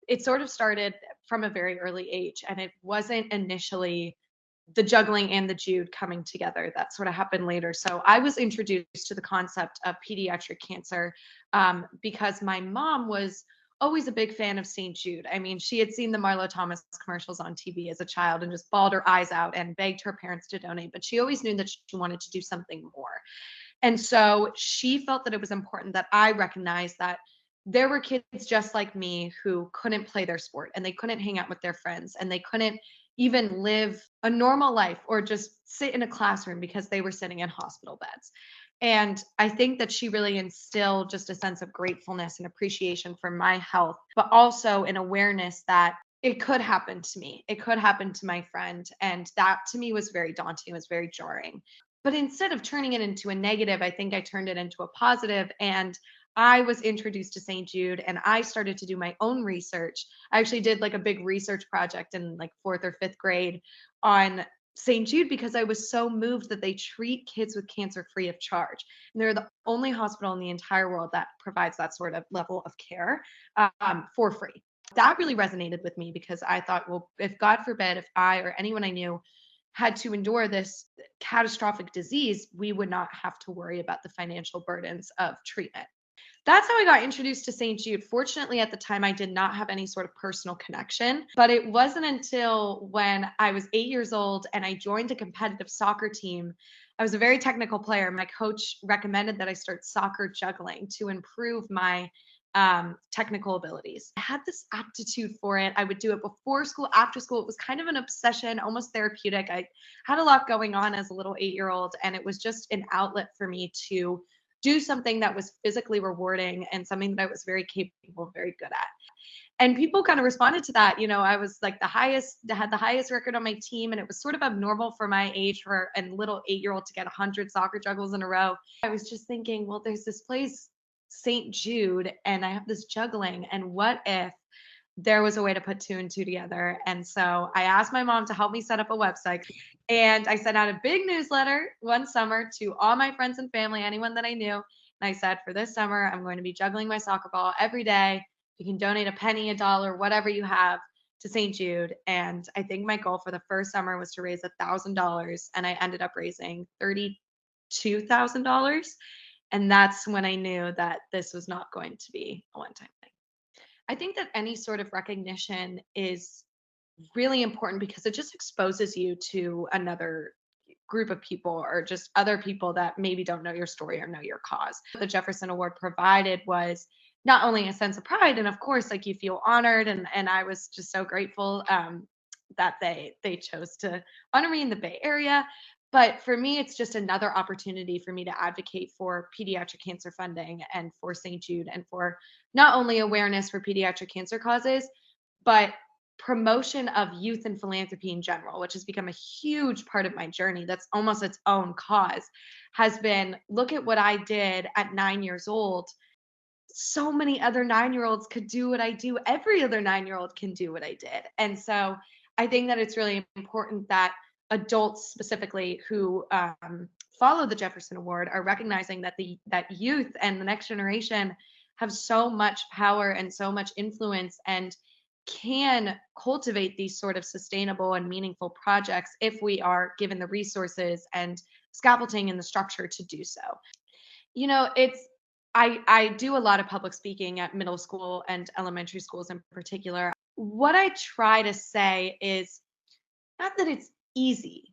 it sort of started from a very early age, and it wasn't initially the juggling and the Jude coming together. That sort of happened later. So I was introduced to the concept of pediatric cancer because my mom was always a big fan of St. Jude. I mean, she had seen the Marlo Thomas commercials on TV as a child and just bawled her eyes out and begged her parents to donate, but she always knew that she wanted to do something more. And so she felt that it was important that I recognize that there were kids just like me who couldn't play their sport and they couldn't hang out with their friends and they couldn't even live a normal life or just sit in a classroom because they were sitting in hospital beds. And I think that she really instilled just a sense of gratefulness and appreciation for my health, but also an awareness that it could happen to me. It could happen to my friend. And that to me was very daunting. It was very jarring. But instead of turning it into a negative, I think I turned it into a positive. And I was introduced to St. Jude and I started to do my own research. I actually did like a big research project in like fourth or fifth grade on St. Jude because I was so moved that they treat kids with cancer free of charge. And they're the only hospital in the entire world that provides that sort of level of care for free. That really resonated with me because I thought, well, if God forbid, if I or anyone I knew had to endure this catastrophic disease, we would not have to worry about the financial burdens of treatment. That's how I got introduced to St. Jude. Fortunately, at the time, I did not have any sort of personal connection, but it wasn't until when I was 8 years old and I joined a competitive soccer team. I was a very technical player. My coach recommended that I start soccer juggling to improve my technical abilities. I had this aptitude for it. I would do it before school, after school. It was kind of an obsession, almost therapeutic. I had a lot going on as a little 8 year old, and it was just an outlet for me to do something that was physically rewarding and something that I was very capable, very good at. And people kind of responded to that. You know, I was like had the highest record on my team, and it was sort of abnormal for my age for a little 8 year old to get 100 soccer juggles in a row. I was just thinking, well, there's this place, St. Jude, and I have this juggling. And what if there was a way to put two and two together? And so I asked my mom to help me set up a website. And I sent out a big newsletter one summer to all my friends and family, anyone that I knew. And I said, for this summer, I'm going to be juggling my soccer ball every day. You can donate a penny, a dollar, whatever you have to St. Jude. And I think my goal for the first summer was to raise $1,000. And I ended up raising $32,000. And that's when I knew that this was not going to be a one time thing. I think that any sort of recognition is really important because it just exposes you to another group of people or just other people that maybe don't know your story or know your cause. The Jefferson Award provided was not only a sense of pride, and of course, like you feel honored, and I was just so grateful that they chose to honor me in the Bay Area. But for me, it's just another opportunity for me to advocate for pediatric cancer funding and for St. Jude and for not only awareness for pediatric cancer causes, but promotion of youth and philanthropy in general, which has become a huge part of my journey. That's almost its own cause, has been look at what I did at 9 years old. So many other 9 year olds could do what I do. Every other 9 year old can do what I did. And so I think that it's really important that adults specifically who follow the Jefferson Award are recognizing that that youth and the next generation have so much power and so much influence and can cultivate these sort of sustainable and meaningful projects if we are given the resources and scaffolding and the structure to do so. You know, it's I do a lot of public speaking at middle school and elementary schools in particular. What I try to say is not that it's easy,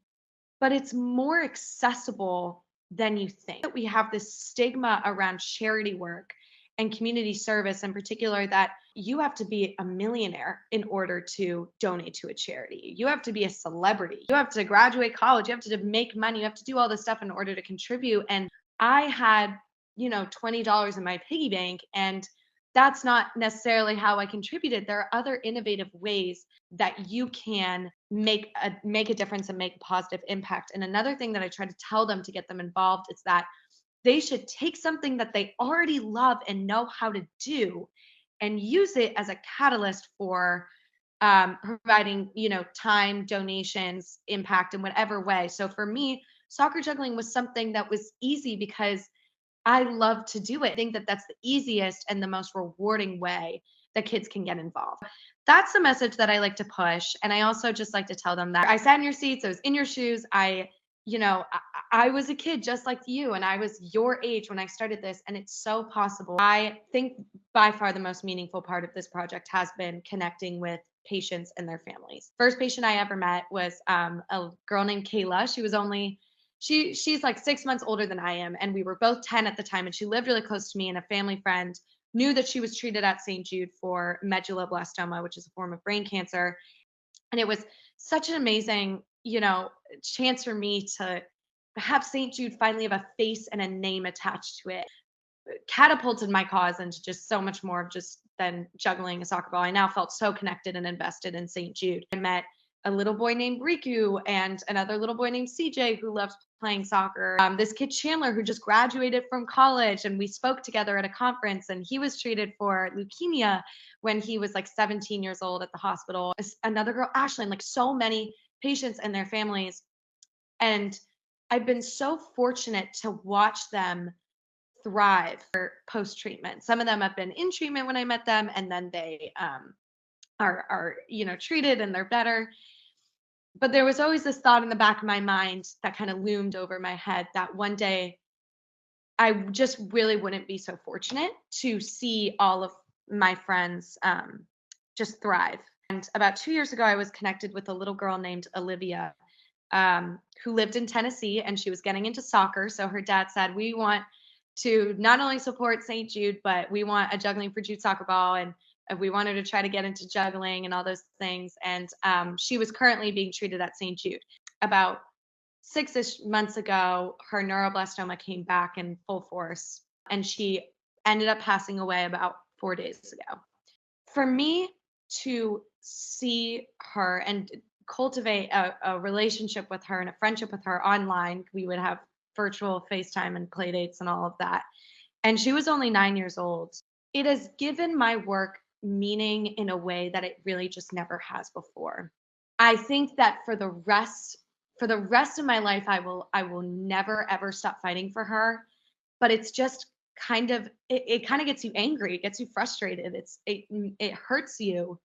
but it's more accessible than you think. We have this stigma around charity work and community service in particular that you have to be a millionaire in order to donate to a charity. You have to be a celebrity. You have to graduate college. You have to make money. You have to do all this stuff in order to contribute. And I had, $20 in my piggy bank, and that's not necessarily how I contributed. There are other innovative ways that you can make a difference and make a positive impact. And another thing that I try to tell them to get them involved is that they should take something that they already love and know how to do and use it as a catalyst for providing, time, donations, impact in whatever way. So for me, soccer juggling was something that was easy because I love to do it. I think that that's the easiest and the most rewarding way that kids can get involved. That's the message that I like to push. And I also just like to tell them that I sat in your seats, I was in your shoes. I was a kid just like you, and I was your age when I started this, and it's so possible. I think by far the most meaningful part of this project has been connecting with patients and their families. First patient I ever met was a girl named Kayla. She's like 6 months older than I am, and we were both 10 at the time, and she lived really close to me, and a family friend knew that she was treated at St. Jude for medulloblastoma, which is a form of brain cancer. And it was such an amazing, chance for me to have St. Jude finally have a face and a name attached to it. Catapulted my cause into just so much more of just than juggling a soccer ball. I now felt so connected and invested in St. Jude. I met a little boy named Riku and another little boy named CJ who loves playing soccer. This kid Chandler who just graduated from college, and we spoke together at a conference, and he was treated for leukemia when he was like 17 years old at the hospital. Another girl, Ashlyn, like so many patients and their families. And I've been so fortunate to watch them thrive post treatment. Some of them have been in treatment when I met them, and then they are treated and they're better. But there was always this thought in the back of my mind that kind of loomed over my head that one day I just really wouldn't be so fortunate to see all of my friends just thrive. And about 2 years ago, I was connected with a little girl named Olivia who lived in Tennessee, and she was getting into soccer. So her dad said, we want to not only support St. Jude, but we want a Juggling for Jude soccer ball, and we want her to try to get into juggling and all those things. And she was currently being treated at St. Jude. About 6-ish months ago, her neuroblastoma came back in full force, and she ended up passing away about 4 days ago. For me to see her and cultivate a relationship with her and a friendship with her online, we would have virtual FaceTime and play dates and all of that. And she was only 9 years old. It has given my work meaning in a way that it really just never has before. I think that for the rest of my life, I will never ever stop fighting for her. But it's just kind of it kind of gets you angry, it gets you frustrated, it hurts you.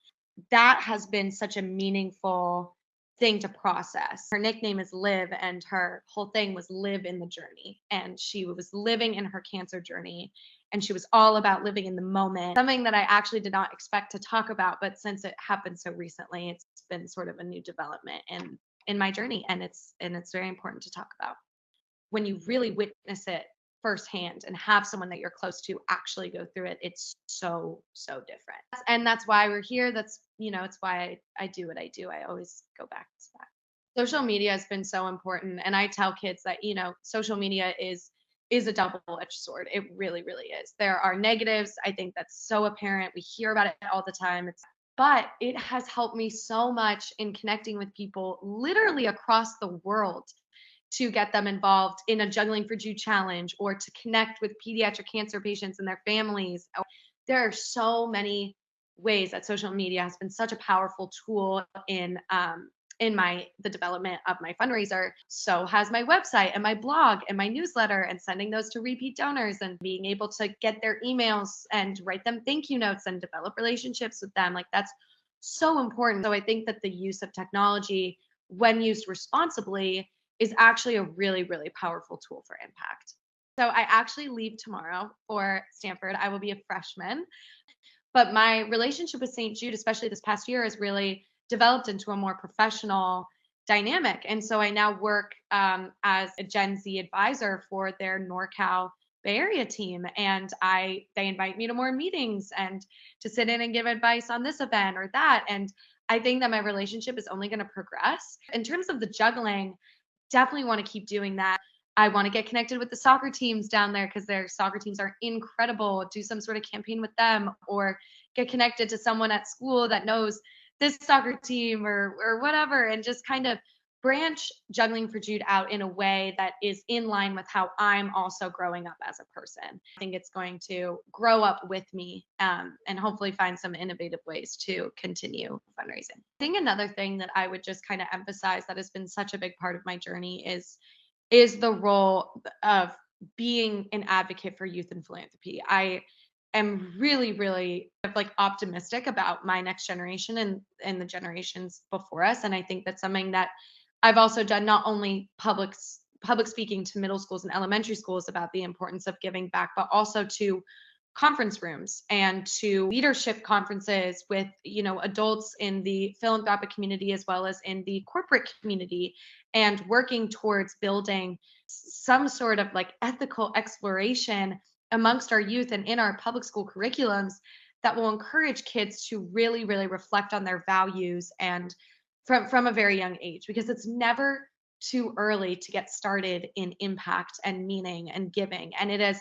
That has been such a meaningful thing to process. Her nickname is Liv, and her whole thing was live in the journey. And she was living in her cancer journey, and she was all about living in the moment. Something that I actually did not expect to talk about, but since it happened so recently, it's been sort of a new development in my journey, and it's very important to talk about. When you really witness it firsthand and have someone that you're close to actually go through it, it's so different. And that's why we're here. That's it's why I do what I do. I always go back to that. Social media has been so important, and I tell kids that social media is a double-edged sword. It really is. There are negatives. I think that's so apparent. We hear about it all the time. But it has helped me so much in connecting with people literally across the world, to get them involved in a Juggling for Jude challenge, or to connect with pediatric cancer patients and their families. There are so many ways that social media has been such a powerful tool in the development of my fundraiser. So has my website and my blog and my newsletter, and sending those to repeat donors and being able to get their emails and write them thank you notes and develop relationships with them. Like, that's so important. So I think that the use of technology, when used responsibly, is actually a really powerful tool for impact. So I actually leave tomorrow for Stanford. I will be a freshman, but my relationship with St. Jude, especially this past year, has really developed into a more professional dynamic. And so I now work as a Gen Z advisor for their NorCal Bay Area team. And they invite me to more meetings and to sit in and give advice on this event or that. And I think that my relationship is only going to progress. In terms of the juggling, definitely want to keep doing that. I want to get connected with the soccer teams down there, because their soccer teams are incredible. Do some sort of campaign with them, or get connected to someone at school that knows this soccer team or whatever, and just kind of branch Juggling for Jude out in a way that is in line with how I'm also growing up as a person. I think it's going to grow up with me, and hopefully find some innovative ways to continue fundraising. I think another thing that I would just kind of emphasize that has been such a big part of my journey is the role of being an advocate for youth and philanthropy. am really, really like optimistic about my next generation and the generations before us. And I think that's something that I've also done, not only public speaking to middle schools and elementary schools about the importance of giving back, but also to conference rooms and to leadership conferences with, adults in the philanthropic community as well as in the corporate community, and working towards building some sort of like ethical exploration amongst our youth and in our public school curriculums that will encourage kids to really, really reflect on their values, and from a very young age, because it's never too early to get started in impact and meaning and giving. And it has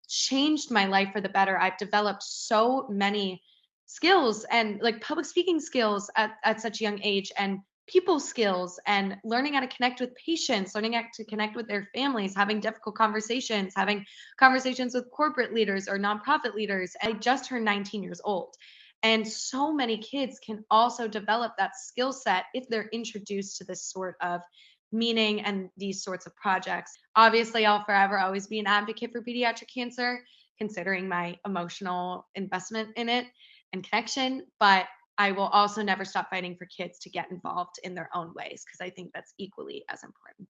changed my life for the better. I've developed so many skills, and like public speaking skills at such a young age, and people skills, and learning how to connect with patients, learning how to connect with their families, having difficult conversations, having conversations with corporate leaders or nonprofit leaders. I just turned 19 years old. And so many kids can also develop that skill set if they're introduced to this sort of meaning and these sorts of projects. Obviously, I'll forever always be an advocate for pediatric cancer, considering my emotional investment in it and connection. But I will also never stop fighting for kids to get involved in their own ways, because I think that's equally as important.